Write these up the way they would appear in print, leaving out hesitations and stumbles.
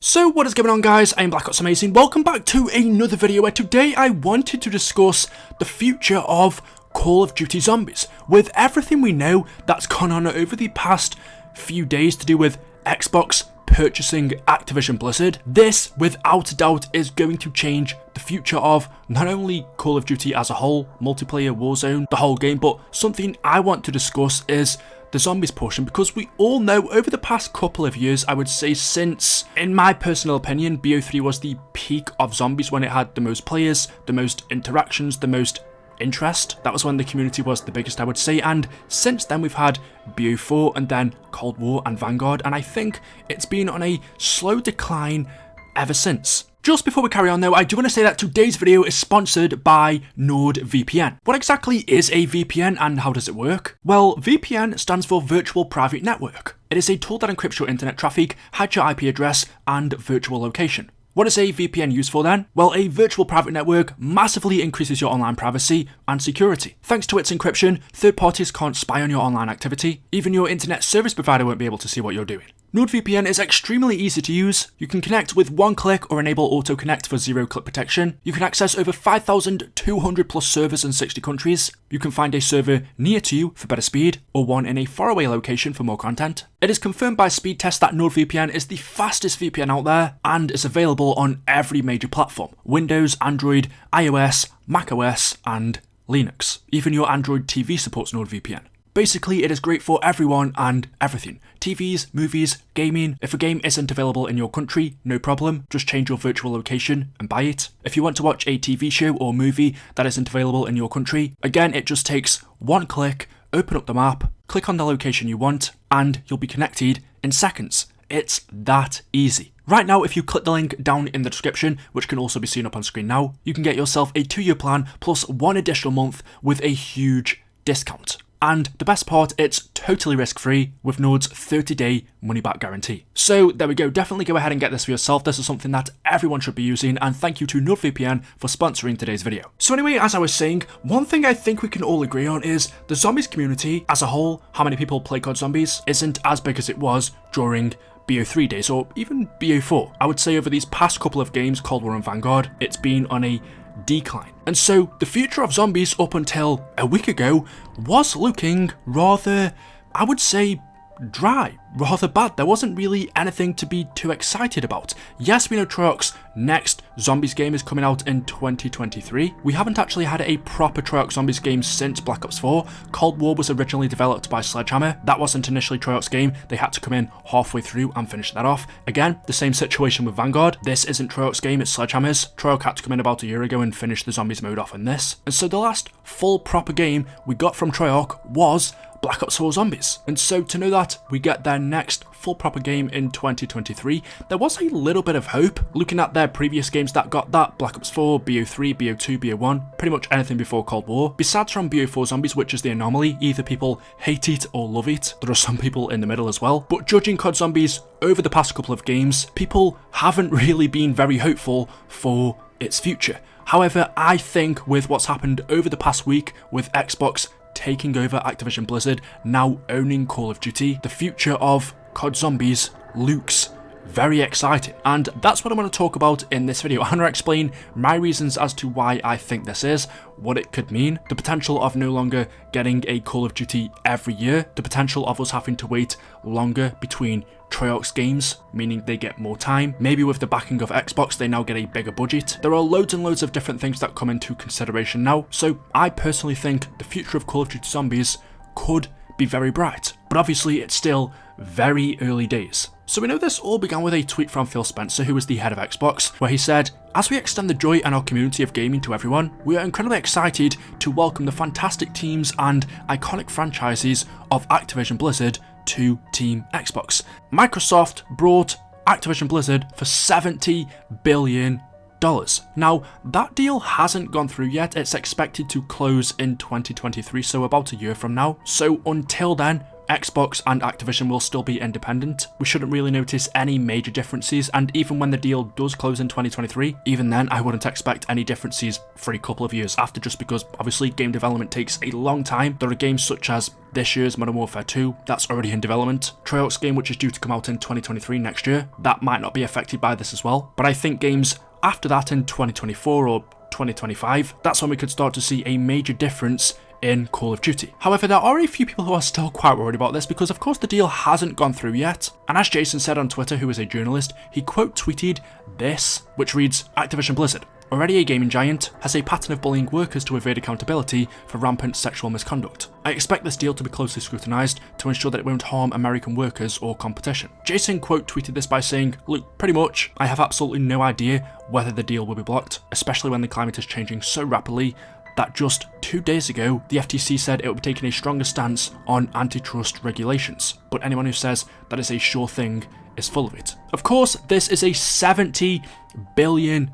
So what is going on, guys? I am BlackOpsAmazing. Welcome back to another video where today I wanted to discuss the future of Call of Duty Zombies. With everything we know that's gone on over the past few days to do with Xbox purchasing Activision Blizzard, this without a doubt is going to change the future of not only Call of Duty as a whole, multiplayer, Warzone, the whole game, but something I want to discuss is the zombies portion, because we all know over the past couple of years, I would say since, in my personal opinion, BO3 was the peak of zombies when it had the most players, the most interactions, the most interest. That was when the community was the biggest, I would say, and since then we've had BO4 and then Cold War and Vanguard, and I think it's been on a slow decline ever since. Just before we carry on though, I do want to say that today's video is sponsored by NordVPN. What exactly is a VPN and how does it work? Well, VPN stands for Virtual Private Network. It is a tool that encrypts your internet traffic, hides your IP address and virtual location. What is a VPN used for then? Well, a virtual private network massively increases your online privacy and security. Thanks to its encryption, third parties can't spy on your online activity. Even your internet service provider won't be able to see what you're doing. NordVPN is extremely easy to use. You can connect with one click or enable auto connect for zero-click protection. You can access over 5,200 plus servers in 60 countries. You can find a server near to you for better speed, or one in a faraway location for more content. It is confirmed by speed tests that NordVPN is the fastest VPN out there and is available on every major platform: Windows, Android, iOS, macOS, and Linux. Even your Android TV supports NordVPN. Basically, it is great for everyone and everything. TVs, movies, gaming. If a game isn't available in your country, no problem, just change your virtual location and buy it. If you want to watch a TV show or movie that isn't available in your country, again, it just takes one click, open up the map, click on the location you want, and you'll be connected in seconds. It's that easy. Right now, if you click the link down in the description, which can also be seen up on screen now, you can get yourself a 2-year plan plus one additional month with a huge discount. And the best part, it's totally risk-free with Nord's 30-day money-back guarantee. So there we go, definitely go ahead and get this for yourself. This is something that everyone should be using, and thank you to NordVPN for sponsoring today's video. So anyway, as I was saying, one thing I think we can all agree on is the zombies community as a whole, how many people play COD Zombies, isn't as big as it was during BO3 days, or even BO4. I would say over these past couple of games, Cold War and Vanguard, it's been on a decline. And so the future of zombies up until a week ago was looking rather, I would say, dry, rather bad. There wasn't really anything to be too excited about. Yes, we know Treyarch's next Zombies game is coming out in 2023. We haven't actually had a proper Treyarch Zombies game since Black Ops 4. Cold War was originally developed by Sledgehammer. That wasn't initially Treyarch's game. They had to come in halfway through and finish that off. Again, the same situation with Vanguard. This isn't Treyarch's game, it's Sledgehammer's. Treyarch had to come in about a year ago and finish the Zombies mode off in this. And so the last full proper game we got from Treyarch was Black Ops 4 Zombies. And so to know that we get their next full proper game in 2023, there was a little bit of hope. Looking at their previous games that got that, Black Ops 4, BO3, BO2, BO1, pretty much anything before Cold War. Besides from BO4 Zombies, which is the anomaly, either people hate it or love it. There are some people in the middle as well. But judging COD Zombies over the past couple of games, people haven't really been very hopeful for its future. However, I think with what's happened over the past week with Xbox taking over Activision Blizzard, now owning Call of Duty, the future of COD Zombies looks very exciting. And that's what I want to talk about in this video. I'm going to explain my reasons as to why I think this is, what it could mean, the potential of no longer getting a Call of Duty every year, the potential of us having to wait longer between Treyarch's games, meaning they get more time. Maybe with the backing of Xbox, they now get a bigger budget. There are loads and loads of different things that come into consideration now. So I personally think the future of Call of Duty Zombies could be very bright, but obviously it's still very early days. So we know this all began with a tweet from Phil Spencer, who was the head of Xbox, where he said, "As we extend the joy and our community of gaming to everyone, we are incredibly excited to welcome the fantastic teams and iconic franchises of Activision Blizzard to Team Xbox. Microsoft brought Activision Blizzard for $70 billion. Now, that deal hasn't gone through yet. It's expected to close in 2023, so about a year from now. So until then, Xbox and Activision will still be independent. We shouldn't really notice any major differences, and even when the deal does close in 2023, even then I wouldn't expect any differences for a couple of years after, just because obviously game development takes a long time. There are games such as this year's Modern Warfare 2 that's already in development. Treyarch's game, which is due to come out in 2023 next year, that might not be affected by this as well. But I think games after that in 2024 or 2025, that's when we could start to see a major difference in Call of Duty. However, there are a few people who are still quite worried about this because of course the deal hasn't gone through yet. And as Jason said on Twitter, who is a journalist, he quote tweeted this, which reads, "Activision Blizzard, already a gaming giant, has a pattern of bullying workers to evade accountability for rampant sexual misconduct. I expect this deal to be closely scrutinised to ensure that it won't harm American workers or competition." Jason quote tweeted this by saying, "Look, pretty much, I have absolutely no idea whether the deal will be blocked, especially when the climate is changing so rapidly that just 2 days ago, the FTC said it would be taking a stronger stance on antitrust regulations. But anyone who says that is a sure thing is full of it." Of course, this is a $70 billion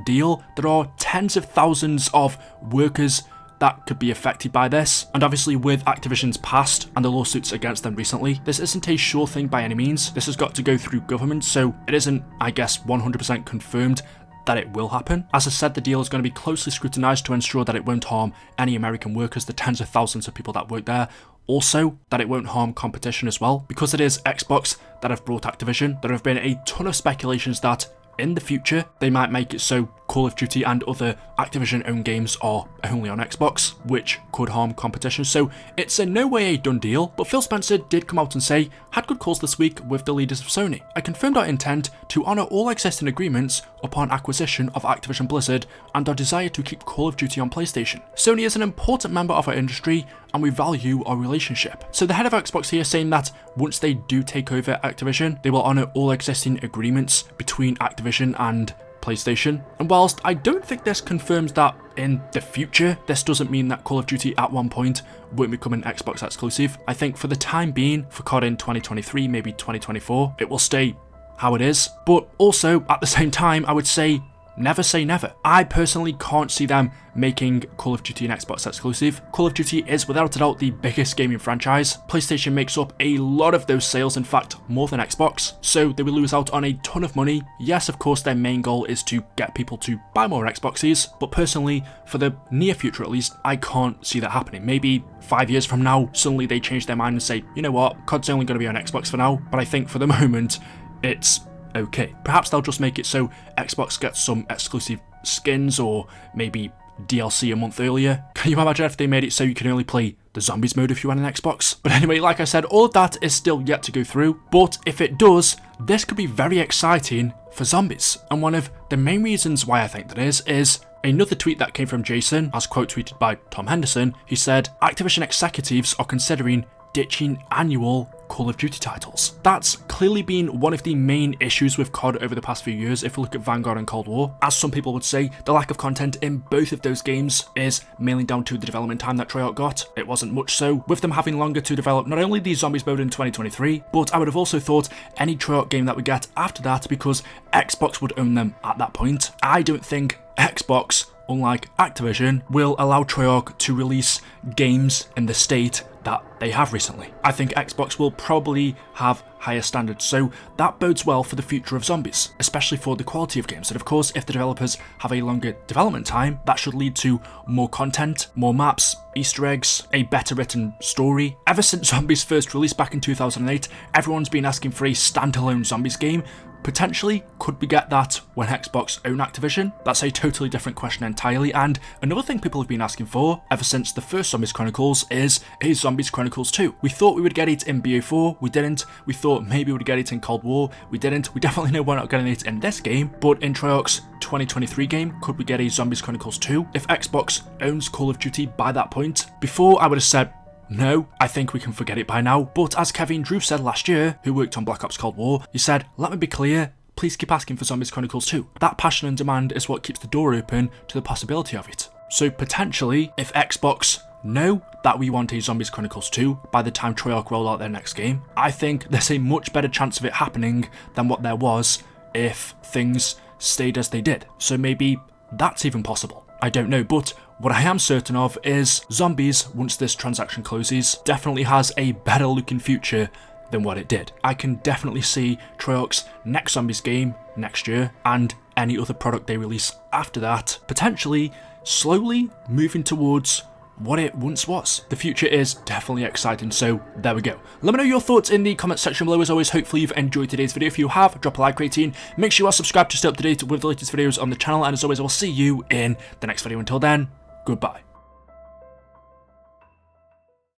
deal. There are tens of thousands of workers that could be affected by this, and obviously with Activision's past and the lawsuits against them recently, this isn't a sure thing by any means. This has got to go through government, so it isn't, I guess, 100% confirmed that it will happen. As I said, the deal is going to be closely scrutinised to ensure that it won't harm any American workers, the tens of thousands of people that work there. Also, that it won't harm competition as well. Because it is Xbox that have brought Activision, there have been a ton of speculations that in the future they might make it so Call of Duty and other Activision-owned games are only on Xbox, which could harm competition, so it's in no way a done deal. But Phil Spencer did come out and say, "Had good calls this week with the leaders of Sony. I confirmed our intent to honour all existing agreements upon acquisition of Activision Blizzard and our desire to keep Call of Duty on PlayStation. Sony is an important member of our industry and we value our relationship." So the head of Xbox here saying that once they do take over Activision, they will honour all existing agreements between Activision and PlayStation. And whilst I don't think this confirms that in the future, this doesn't mean that Call of Duty at one point won't become an Xbox exclusive. I think for the time being, for COD in 2023, maybe 2024, it will stay how it is. But also, at the same time, I would say never say never. I personally can't see them making Call of Duty an Xbox exclusive. Call of Duty is without a doubt the biggest gaming franchise. PlayStation makes up a lot of those sales, in fact more than Xbox, so they will lose out on a ton of money. Yes, of course their main goal is to get people to buy more Xboxes, but personally, for the near future at least, I can't see that happening. Maybe 5 years from now, suddenly they change their mind and say, you know what, COD's only going to be on Xbox for now, but I think for the moment, it's okay. Perhaps they'll just make it so Xbox gets some exclusive skins or maybe DLC a month earlier. Can you imagine if they made it so you can only play the zombies mode if you want an Xbox? But anyway, like I said, all of that is still yet to go through, but if it does, this could be very exciting for zombies. And one of the main reasons why I think that is another tweet that came from Jason, as quote tweeted by Tom Henderson. He said, "Activision executives are considering ditching annual Call of Duty titles." That's clearly been one of the main issues with COD over the past few years. If we look at Vanguard and Cold War, as some people would say, the lack of content in both of those games is mainly down to the development time that Treyarch got. It wasn't much so, with them having longer to develop not only the Zombies mode in 2023, but I would have also thought any Treyarch game that we get after that, because Xbox would own them at that point. I don't think Xbox, unlike Activision, will allow Treyarch to release games in the state that they have recently. I think Xbox will probably have higher standards, so that bodes well for the future of zombies, especially for the quality of games. And of course, if the developers have a longer development time, that should lead to more content, more maps, Easter eggs, a better written story. Ever since Zombies first released back in 2008, everyone's been asking for a standalone Zombies game. Potentially, could we get that when Xbox own Activision? That's a totally different question entirely, and another thing people have been asking for ever since the first Zombies Chronicles is a Zombies Chronicles 2. We thought we would get it in BO4, we didn't. We thought maybe we would get it in Cold War, we didn't. We definitely know we're not getting it in this game, but in Treyarch's 2023 game, could we get a Zombies Chronicles 2? If Xbox owns Call of Duty by that point, before I would have said, no, I think we can forget it by now. But as Kevin Drew said last year, who worked on Black Ops Cold War, he said, "Let me be clear, please keep asking for Zombies Chronicles 2. That passion and demand is what keeps the door open to the possibility of it." So potentially, if Xbox know that we want a Zombies Chronicles 2 by the time Treyarch roll out their next game, I think there's a much better chance of it happening than what there was if things stayed as they did. So maybe that's even possible. I don't know, but what I am certain of is Zombies, once this transaction closes, definitely has a better looking future than what it did. I can definitely see Treyarch's next Zombies game next year, and any other product they release after that, potentially slowly moving towards what it once was. The future is definitely exciting, so there we go. Let me know your thoughts in the comment section below. As always, hopefully you've enjoyed today's video. If you have, drop a like rating. Make sure you are subscribed to stay up to date with the latest videos on the channel, and as always, I will see you in the next video. Until then, goodbye.